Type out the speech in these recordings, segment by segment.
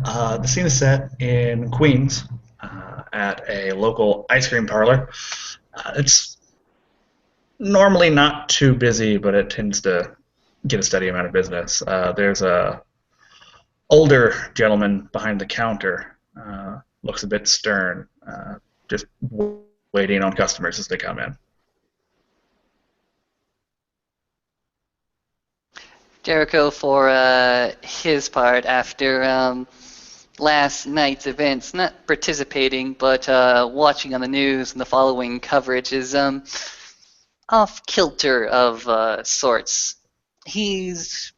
The scene is set in Queens at a local ice cream parlor. It's normally not too busy, but it tends to get a steady amount of business. There's a older gentleman behind the counter. Looks a bit stern, just waiting on customers as they come in. Jericho, for his part, after last night's events, not participating, but watching on the news and the following coverage, is off kilter of sorts. He's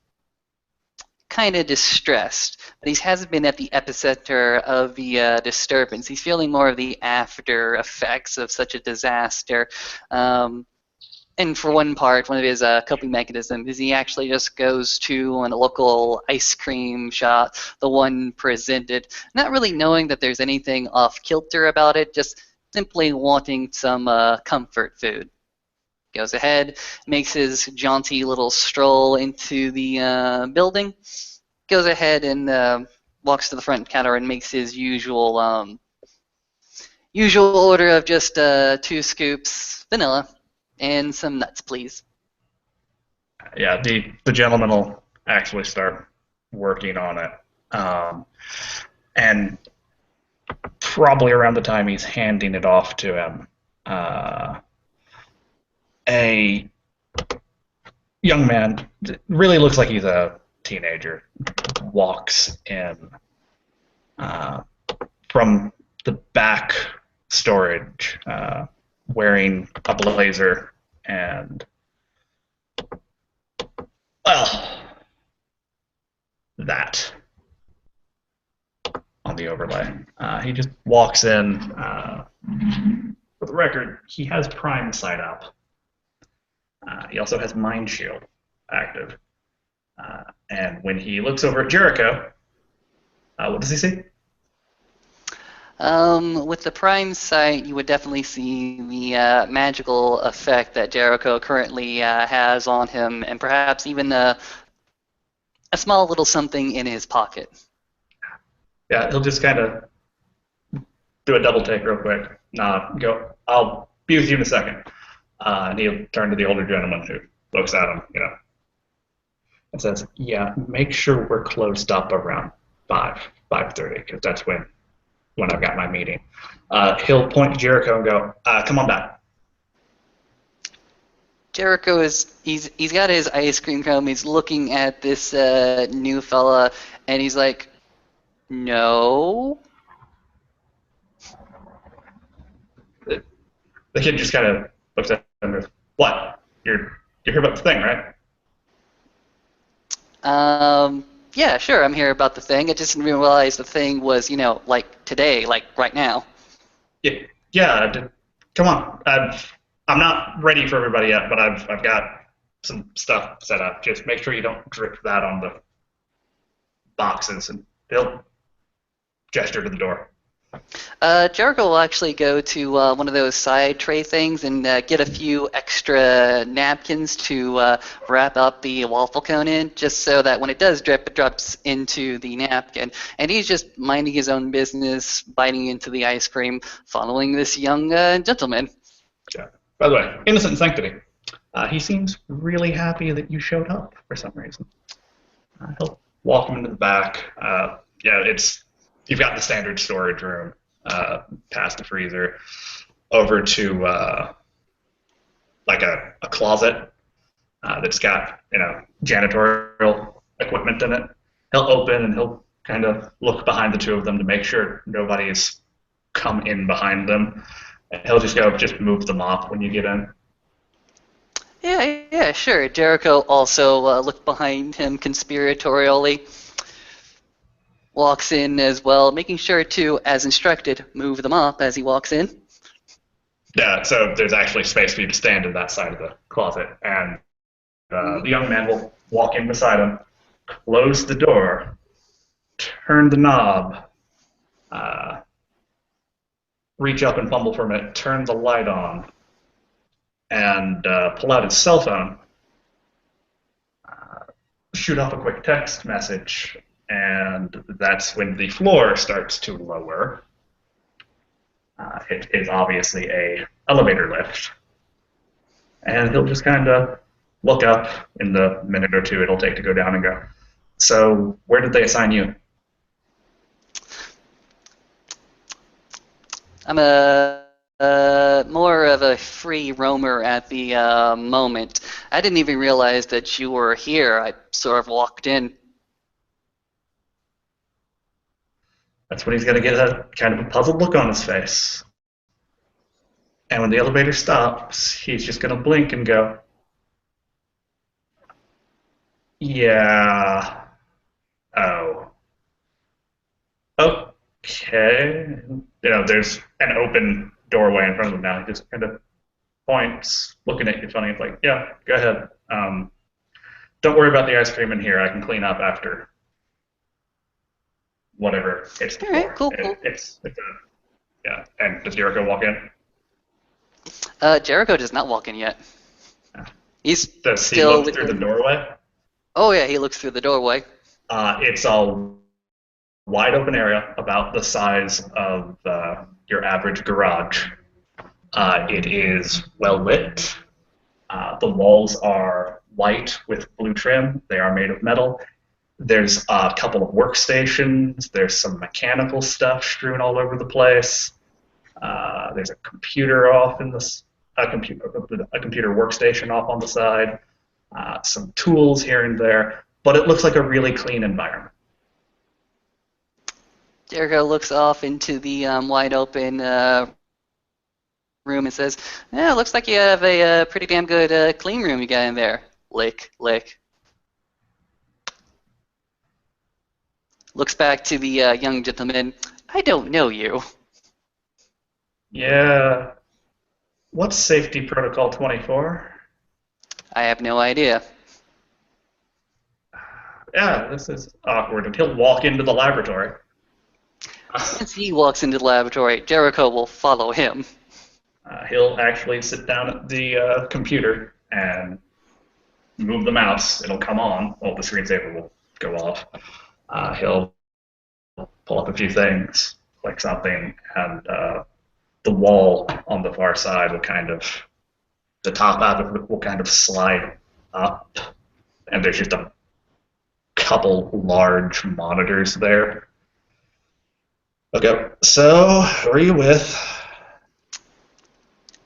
kind of distressed, but he hasn't been at the epicenter of the disturbance. He's feeling more of the after effects of such a disaster. And for one part, one of his coping mechanisms is he actually just goes to a local ice cream shop, the one presented, not really knowing that there's anything off kilter about it, just simply wanting some comfort food. Goes ahead, makes his jaunty little stroll into the building, goes ahead and walks to the front counter and makes his usual order of just 2 scoops vanilla and some nuts, please. Yeah, the gentleman will actually start working on it, and probably around the time he's handing it off to him, a young man, really looks like he's a teenager, walks in from the back storage, wearing a blazer and, well, that on the overlay. He just walks in. For the record, he has Prime sight up. He also has Mind Shield active. And when he looks over at Jericho, what does he see? With the Prime sight, you would definitely see the magical effect that Jericho currently has on him, and perhaps even a small little something in his pocket. Yeah, he'll just kind of do a double take real quick. Go, I'll be with you in a second. And he'll turn to the older gentleman who looks at him, and says, "Yeah, make sure we're closed up around 5:30, because that's when I've got my meeting." He'll point to Jericho and go, "Come on back." Jericho he's got his ice cream cone. He's looking at this new fella, and he's like, "No." The kid just kind of looks at him and goes, "What? You're here about the thing, right?" Yeah, sure, I'm here about the thing. I just didn't realize the thing was, like today, like right now. Yeah, yeah. Come on. I'm not ready for everybody yet, but I've got some stuff set up. Just make sure you don't drip that on the boxes. And he'll gesture to the door. Jericho will actually go to one of those side tray things and get a few extra napkins to wrap up the waffle cone in, just so that when it does drip, it drops into the napkin. And he's just minding his own business, biting into the ice cream, following this young gentleman. Yeah. By the way, Innocent Sanctity. He seems really happy that you showed up for some reason. He'll walk him into the back. You've got the standard storage room, past the freezer, over to like a closet that's got janitorial equipment in it. He'll open and he'll kind of look behind the two of them to make sure nobody's come in behind them. And he'll just move the mop when you get in. Yeah, sure. Jericho also looked behind him conspiratorially. Walks in as well, making sure to, as instructed, move them up as he walks in. Yeah, so there's actually space for you to stand in that side of the closet. And the young man will walk in beside him, close the door, turn the knob, reach up and fumble for a minute, turn the light on, and pull out his cell phone, shoot off a quick text message and that's when the floor starts to lower. It is obviously a elevator lift, and he'll just kind of look up in the minute or two it'll take to go down and go. So, where did they assign you? I'm more of a free roamer at the moment. I didn't even realize that you were here. I sort of walked in. That's when he's going to get a kind of a puzzled look on his face. And when the elevator stops, he's just going to blink and go, yeah, oh, okay. There's an open doorway in front of him now. He just kind of points, looking at you funny. It's like, yeah, go ahead. Don't worry about the ice cream in here. I can clean up after whatever hits the All right, floor. cool, cool. Yeah. And does Jericho walk in? Jericho does not walk in yet. Yeah. He's Does he still look through the doorway? Oh yeah, he looks through the doorway. It's a wide open area about the size of your average garage. It is well lit. The walls are white with blue trim. They are made of metal. There's a couple of workstations. There's some mechanical stuff strewn all over the place. There's a computer off in a computer workstation off on the side. Some tools here and there, but it looks like a really clean environment. Jericho looks off into the wide open room and says, "Yeah, looks like you have a pretty damn good clean room you got in there." Lick, lick. Looks back to the young gentleman. I don't know you. Yeah. What's safety protocol 24? I have no idea. Yeah, this is awkward. And he'll walk into the laboratory. As he walks into the laboratory, Jericho will follow him. He'll actually sit down at the computer and move the mouse. It'll come on. Well, the screensaver will go off. He'll pull up a few things, click something, and the wall on the far side will the top of it will kind of slide up, and there's just a couple large monitors there. Okay, so who are you with?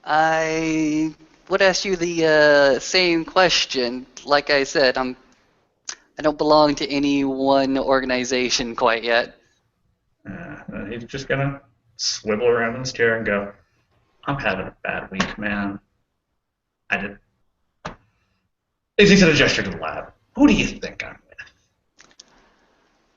I would ask you the same question. Like I said, I don't belong to any one organization quite yet. He's just gonna swivel around in his chair and go, I'm having a bad week, man. I did. He's gonna gesture to the lab. Who do you think I'm with?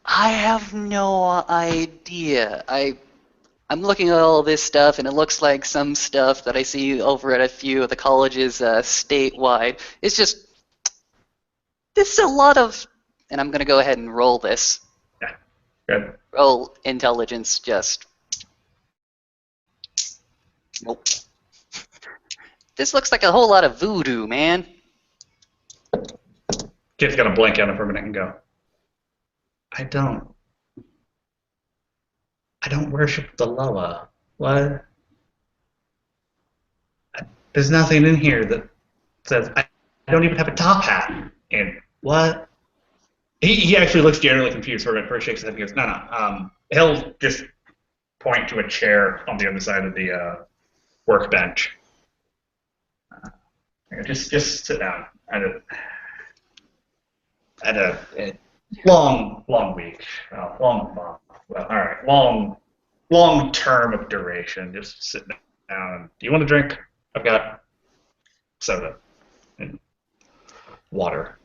I have no idea. I'm looking at all this stuff, and it looks like some stuff that I see over at a few of the colleges statewide. It's just, this is a lot of, and I'm going to go ahead and roll this. Yeah, good. Roll intelligence, just. Nope. This looks like a whole lot of voodoo, man. Kid's gonna blink at him for a minute and go, I don't worship the Loa. What? There's nothing in here that says I don't even have a top hat. And what? He actually looks generally confused for a minute. First shakes his head and goes, no. He'll just point to a chair on the other side of the workbench. Just sit down. I had a long week. Long month. Well, all right. Long term of duration. Just sit down. Do you want a drink? I've got soda and water.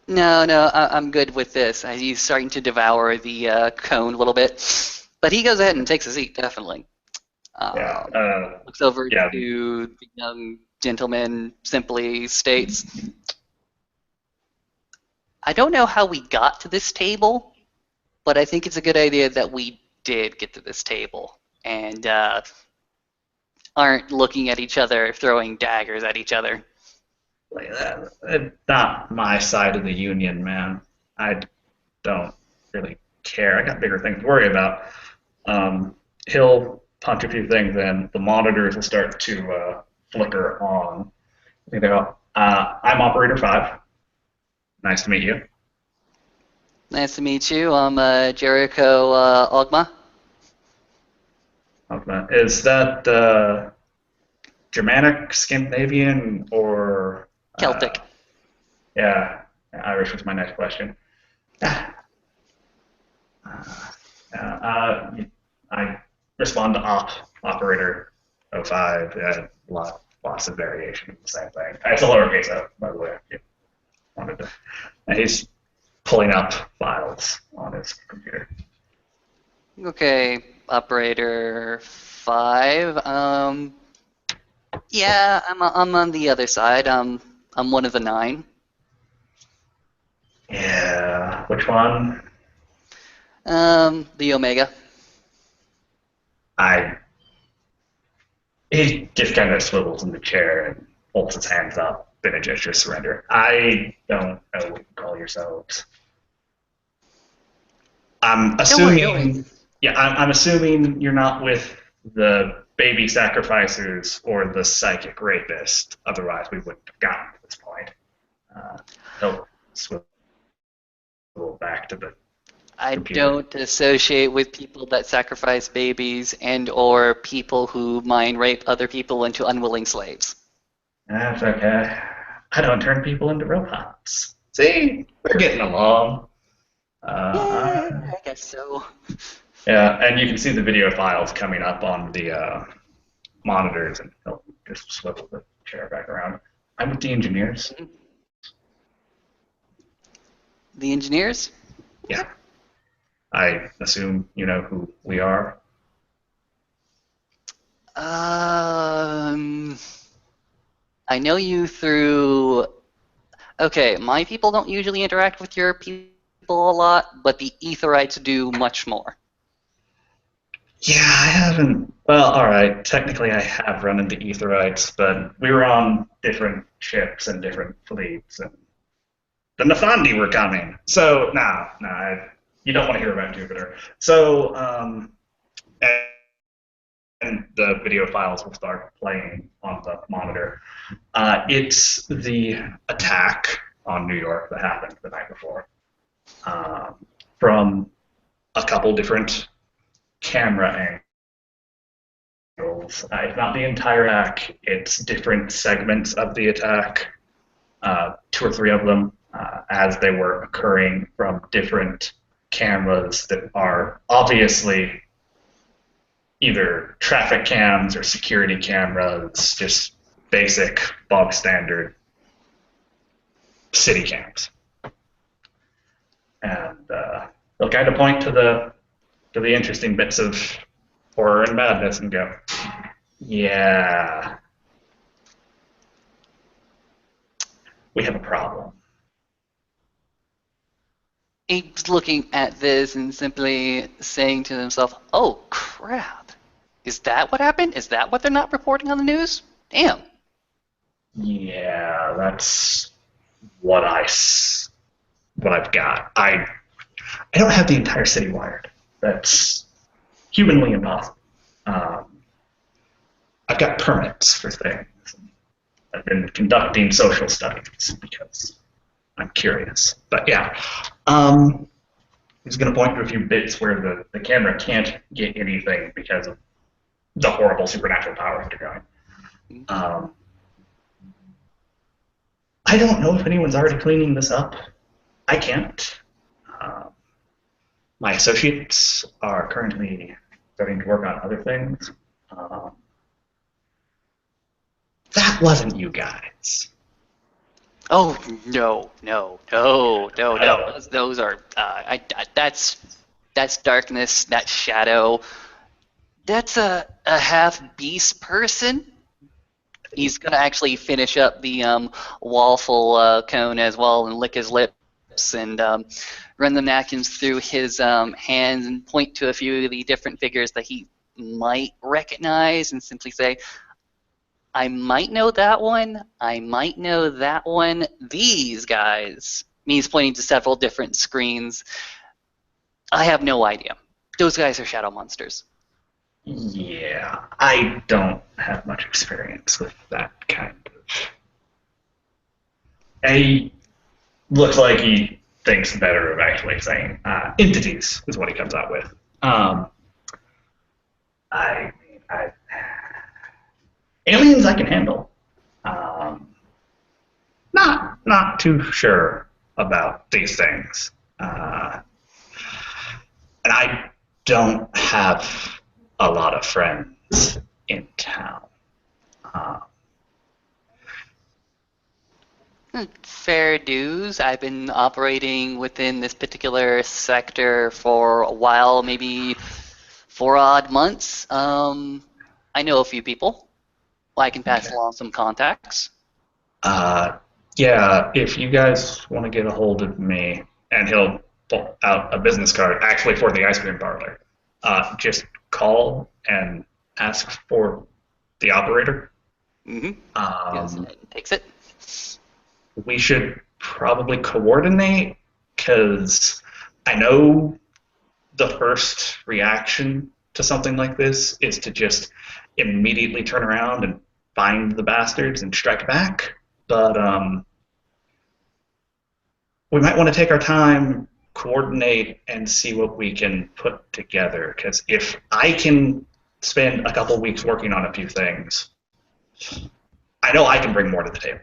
No, I'm good with this. He's starting to devour the cone a little bit. But he goes ahead and takes a seat, definitely. Looks over to the young gentleman, simply states, I don't know how we got to this table, but I think it's a good idea that we did get to this table and aren't looking at each other, throwing daggers at each other. like that. Not my side of the union, man. I don't really care. I got bigger things to worry about. He'll punch a few things in. The monitors will start to flicker on. They go, I'm Operator 5. Nice to meet you. Nice to meet you. I'm Jericho Ogma. Is that Germanic, Scandinavian, or Celtic. Yeah, Irish was my next question. I respond to operator oh 05. Lots of variation, the same thing. It's a lowercase o, by the way. If you wanted to. And he's pulling up files on his computer. Okay, operator 5. Yeah, I'm on the other side. I'm one of the 9. Yeah, which one? The Omega. I He just kind of swivels in the chair and holds his hands up in a gesture of surrender. I don't know what you call yourselves. I'm Don't worry. assuming, yeah, I'm assuming you're not with the baby sacrificers or the psychic rapist. Otherwise, we wouldn't have gotten to this point. He'll swivel back to the I computer. don't associate with people that sacrifice babies and or people who mind rape other people into unwilling slaves. That's okay. I don't turn people into robots. See, we're getting along. Yeah, I guess so. Yeah, and you can see the video files coming up on the monitors, and he'll just swivel the chair back around. I'm with the engineers. The engineers? Yeah. I assume you know who we are. I know you through. Okay, my people don't usually interact with your people a lot, but the Etherites do much more. Yeah, I haven't. Well, all right. Technically, I have run into Etherites, but we were on different ships and different fleets, and the Nefandi were coming. So, you don't want to hear about Jupiter. So, and the video files will start playing on the monitor. It's the attack on New York that happened the night before, from a couple different camera angles. It's not the entire attack, it's different segments of the attack, 2 or 3 of them, as they were occurring from different cameras that are obviously either traffic cams or security cameras, just basic, bog standard city cams. And they'll kind of point to the interesting bits of horror and madness and go, yeah, we have a problem. He's looking at this and simply saying to himself, "Oh crap! Is that what happened? Is that what they're not reporting on the news? Damn." Yeah, that's what I've got. I don't have the entire city wired. That's humanly impossible. I've got permits for things. I've been conducting social studies because I'm curious. But yeah, he's going to point to a few bits where the camera can't get anything because of the horrible supernatural powers that are going. I don't know if anyone's already cleaning this up. I can't. My associates are currently starting to work on other things. That wasn't you guys. Oh no! Those are that's darkness. That's shadow. That's a half beast person. He's gonna actually finish up the waffle cone as well and lick his lips and run the napkins through his hands and point to a few of the different figures that he might recognize and simply say, I might know that one. I might know that one. These guys, means pointing to several different screens. I have no idea. Those guys are shadow monsters. Yeah, I don't have much experience with that kind of. He looks like he thinks better of actually saying entities is what he comes out with. Um, I aliens I can handle. Um, not too sure about these things, and I don't have a lot of friends in town. Uh, Fair dues. I've been operating within this particular sector for a while, maybe 4 odd months. I know a few people. I can pass okay. along some contacts. Uh, yeah, if you guys want to get a hold of me, and he'll pull out a business card, actually for the ice cream parlor, just call and ask for the operator. Mm-hmm. Goes Um, ahead and takes it. we should probably coordinate because I know the first reaction to something like this is to just immediately turn around and find the bastards and strike back. But we might want to take our time, coordinate, and see what we can put together. Because if I can spend a couple weeks working on a few things, I know I can bring more to the table.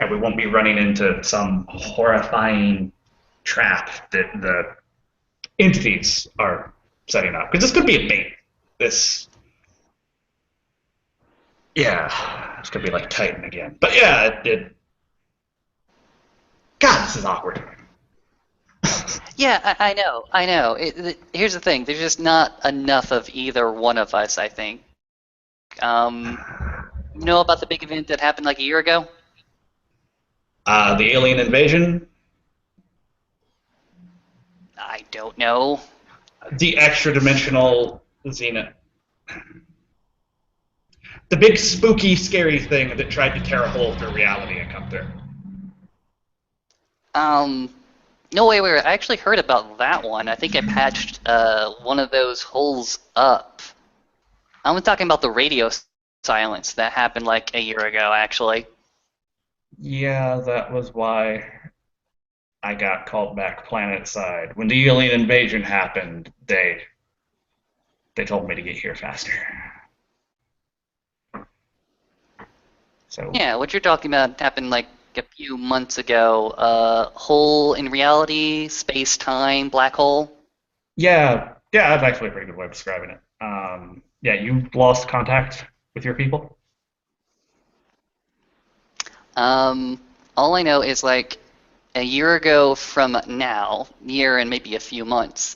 And we won't be running into some horrifying trap that the entities are setting up. Because this could be a bait. This, yeah, it's gonna be like Titan again. But yeah, God, this is awkward. Yeah, I know. I know. Here's the thing. There's just not enough of either one of us, I think. You know about the big event that happened like a year ago? The alien invasion, I don't know. the extra dimensional Zenith, the big spooky, scary thing that tried to tear a hole through reality and come through. Um, no, wait. I actually heard about that one. I think I patched one of those holes up. I'm talking about the radio silence that happened like a year ago, actually. Yeah, that was why I got called back planet side. When the alien invasion happened, they told me to get here faster. So Yeah, what you're talking about happened like a few months ago. Hole in reality, space-time, black hole. yeah, that's actually a pretty good way of describing it. Yeah, you lost contact with your people. All I know is like a year ago from now, year and maybe a few months,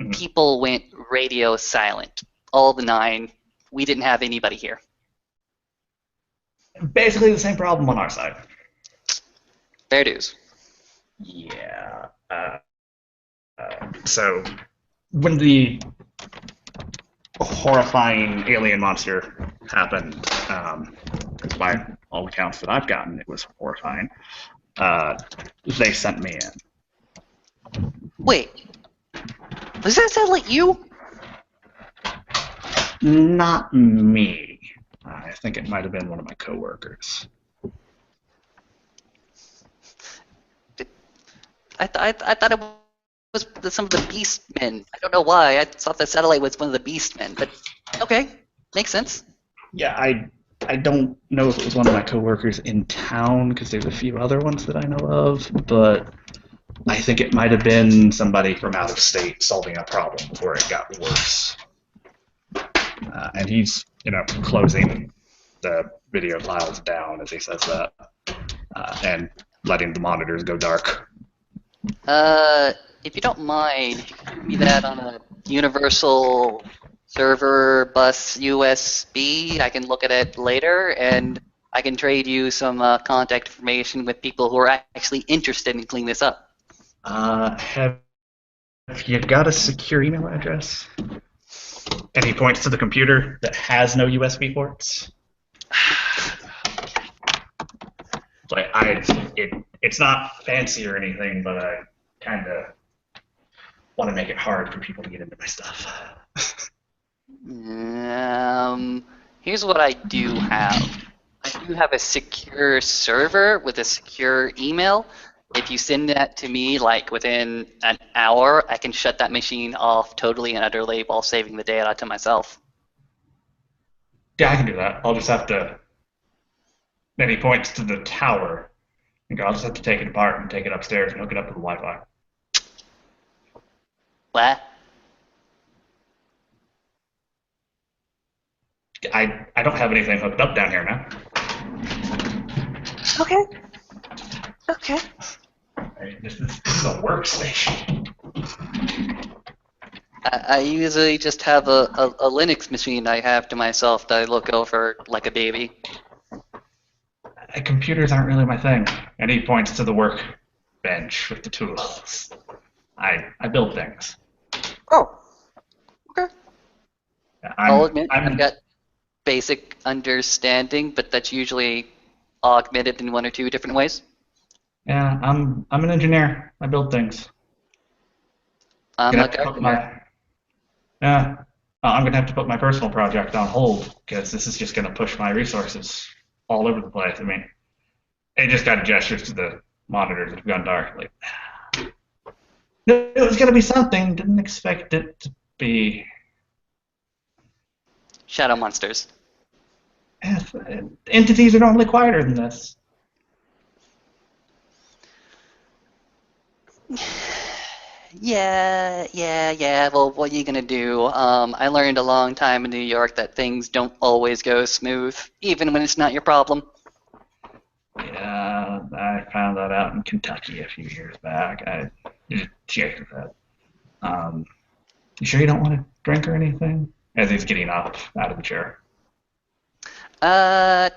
Mhm. people went radio silent. All the nine. We didn't have anybody here. Basically, the same problem on our side. Fair dues. Yeah. So when the horrifying alien monster happened, because by all accounts that I've gotten, it was horrifying. Uh, they sent me Wait, does that sound like you? in. Not me. I think it might have been one of my coworkers. I thought it was some of the Beastmen. I don't know why. I thought the satellite was one of the Beastmen, but okay, makes sense. Yeah, I don't know if it was one of my coworkers in town because there's a few other ones that I know of, but I think it might have been somebody from out of state solving a problem before it got worse. And he's, closing the video files down as he says that, and letting the monitors go dark. If you don't mind, if you could give me that on a universal server bus USB, I can look at it later, and I can trade you some contact information with people who are actually interested in cleaning this up. Have you got a secure email address? And he points to the computer that has no USB ports. Like it's not fancy or anything, but I kind of want to make it hard for people to get into my stuff. Here's what I do have. I do have a secure server with a secure email. If you send that to me like within an hour, I can shut that machine off totally and utterly while saving the data to myself. Yeah, I can do that. I'll just have to. Then he points to the tower. And I'll just have to take it apart and take it upstairs and hook it up to the Wi-Fi. What? I don't have anything hooked up down here now. Okay. Okay. This is a workstation. I usually just have a Linux machine I have to myself that I look over like a baby. Computers aren't really my thing. And he points to the workbench with the tools. I build things. Oh. Okay. I'll admit I'm I've got basic understanding, but that's usually augmented in one or two different ways. Yeah, I'm an engineer. I build things. I'm Gonna a have to put gardener. yeah. I'm gonna have to put my personal project on hold because this is just gonna push my resources all over the place. I mean, it just got gestures to the monitors that have gone dark. Like, it was gonna be something. Didn't expect it to be. Shadow monsters. Entities are normally quieter than this. Yeah. Well, what are you gonna do? I learned a long time in New York that things don't always go smooth, even when it's not your problem. Yeah, I found that out in Kentucky a few years back. I just checked that. You sure you don't want to drink or anything? As he's getting up out of the chair. No,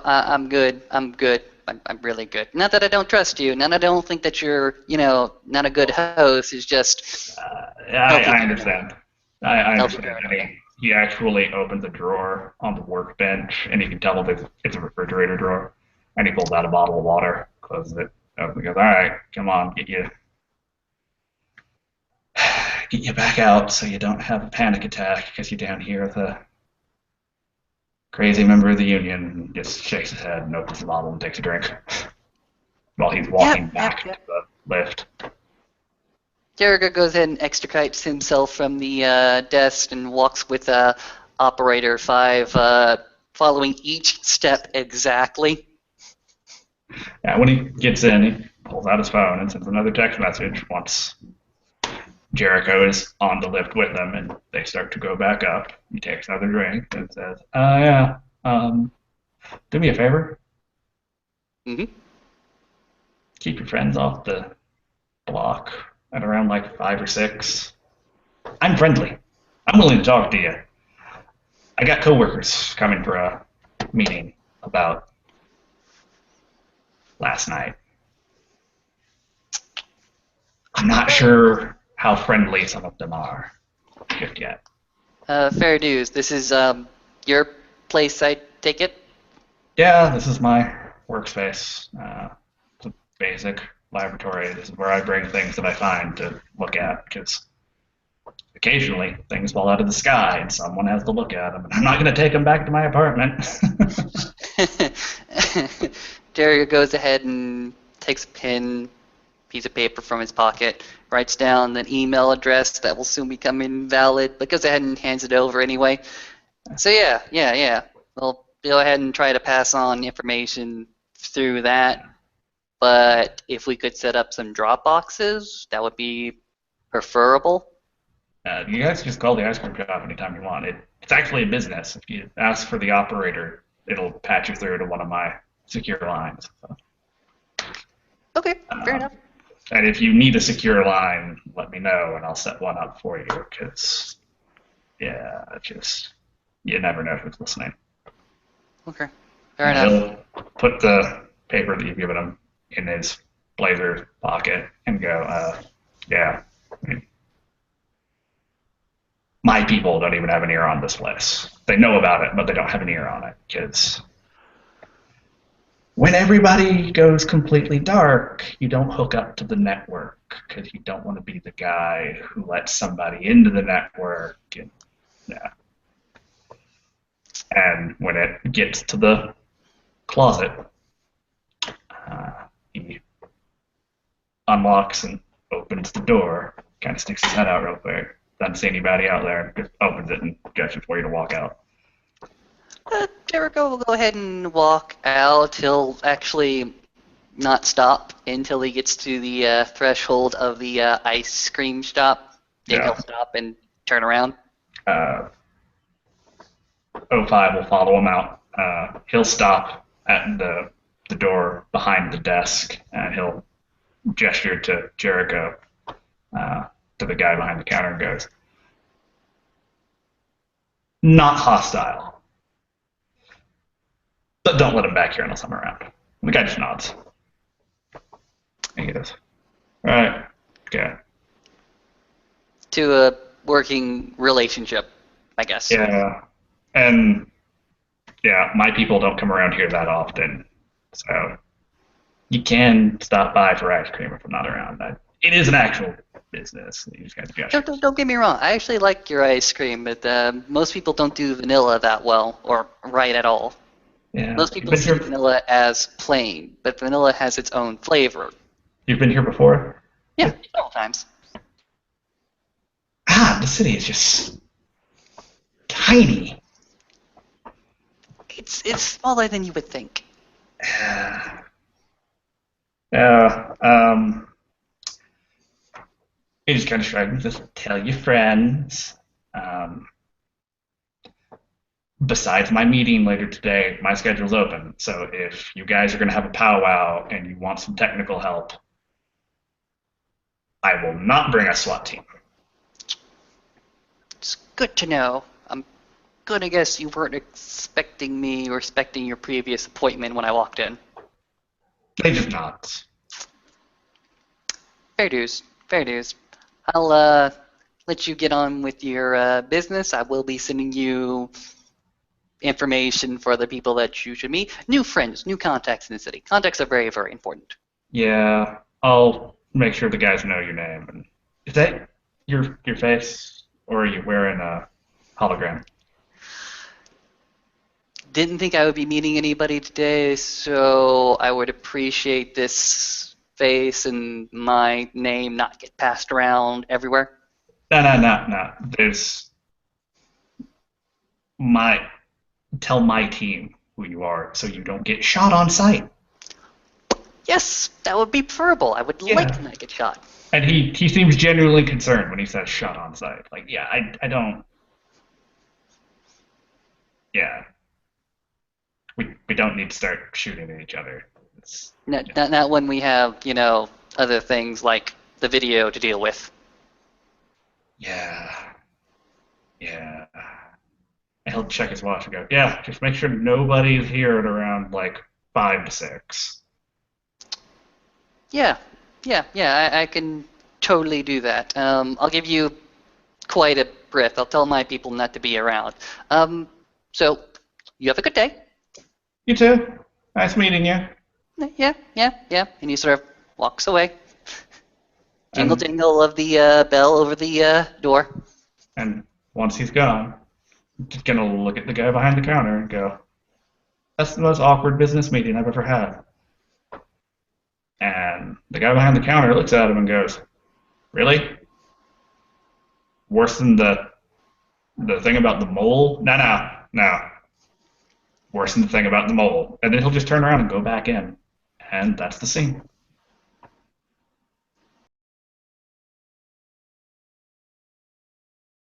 I'm good. I'm really good. Not that I don't trust you. Not that I don't think that you're, not a good host. It's just healthy I paranoia. understand. I Healthy understand. I paranoia. mean, he actually opens a drawer on the workbench, and you can tell that it's a refrigerator drawer. And he pulls out a bottle of water, closes it, opens it, goes, "All right, come on, get you back out, so you don't have a panic attack because you're down here with a crazy member of the union." And just shakes his head and opens the bottle and takes a drink while he's walking back to Yep. the lift. Jericho goes ahead and extricates himself from the desk and walks with Operator 5, following each step exactly. Yeah, when he gets in, he pulls out his phone and sends another text message once Jericho is on the lift with him, and they start to go back up. He takes another drink and says, yeah, do me a favor. hmm Keep your friends off the block at around like 5 or 6. I'm friendly. I'm willing to talk to you. I got coworkers coming for a meeting about last night. I'm not sure how friendly some of them are just yet. Fair dues. This is your place, I take it? Yeah, this is my workspace. It's a basic laboratory. This is where I bring things that I find to look at because occasionally things fall out of the sky and someone has to look at them. And I'm not going to take them back to my apartment. Jericho goes ahead and takes a piece of paper from his pocket, writes down an email address that will soon become invalid, but goes ahead and hands it over anyway. So yeah. We'll go ahead and try to pass on information through that. But if we could set up some drop boxes, that would be preferable. You guys just call the ice cream shop anytime you want. It's actually a business. If you ask for the operator, it'll patch you through to one of my secure lines. So, Okay, fair enough. and if you need a secure line, let me know and I'll set one up for you. Because, yeah, you never know who's listening. Okay, fair And enough. he'll put the paper that you've given him in his blazer pocket and go, yeah. My people don't even have an ear on this place. They know about it, but they don't have an ear on it because when everybody goes completely dark, you don't hook up to the network because you don't want to be the guy who lets somebody into the network. And, yeah. And when it gets to the closet, he unlocks and opens the door, kind of sticks his head out real quick, doesn't see anybody out there, just opens it and gestures for you to walk out. Jericho will go ahead and walk out. He'll actually not stop until he gets to the threshold of the ice cream shop. Then he'll stop and turn around. 05 will follow him out. He'll stop at the door behind the desk, and he'll gesture to Jericho, to the guy behind the counter, and goes, "Not hostile, but don't let him back here unless I'm around." And the guy just nods. And he goes, "All right, okay." To a working relationship, I guess. Yeah, and yeah, my people don't come around here that often, so you can stop by for ice cream if I'm not around. It is an actual business. You just got to gesture. Don't get me wrong. I actually like your ice cream, but most people don't do vanilla that well or right at all. Yeah. Most people see vanilla as plain, but vanilla has its own flavor. You've been here before? Yeah, several times. The city is just tiny. It's smaller than you would think. You just kind of shrug. Just tell your friends. Besides my meeting later today, my schedule's open. So if you guys are going to have a powwow and you want some technical help, I will not bring a SWAT team. It's good to know. I'm gonna guess you weren't expecting me or expecting your previous appointment when I walked in. They just nods. Fair dues. Fair dues. I'll let you get on with your business. I will be sending you information for the people that you should meet. New friends, new contacts in the city. Contacts are very, very important. Yeah, I'll make sure the guys know your name. And is that your face, or are you wearing a hologram? Didn't think I would be meeting anybody today, so I would appreciate this face and my name not get passed around everywhere. No. Tell my team who you are so you don't get shot on sight. Yes, that would be preferable. I would like to not get shot. And he seems genuinely concerned when he says shot on sight. Like, yeah, I don't. Yeah. We don't need to start shooting at each other. Not when we have, other things like the video to deal with. Yeah. And he'll check his watch and go, yeah, just make sure nobody's here at around, 5 to 6. Yeah, I can totally do that. I'll give you quite a breath. I'll tell my people not to be around. So, you have a good day. You too. Nice meeting you. Yeah. And he sort of walks away. Jingle jingle of the bell over the door. And once he's gone, I'm just going to look at the guy behind the counter and go, that's the most awkward business meeting I've ever had. And the guy behind the counter looks at him and goes, really? Worse than the thing about the mole? No. Worse than the thing about the mole. And then he'll just turn around and go back in. And that's the scene.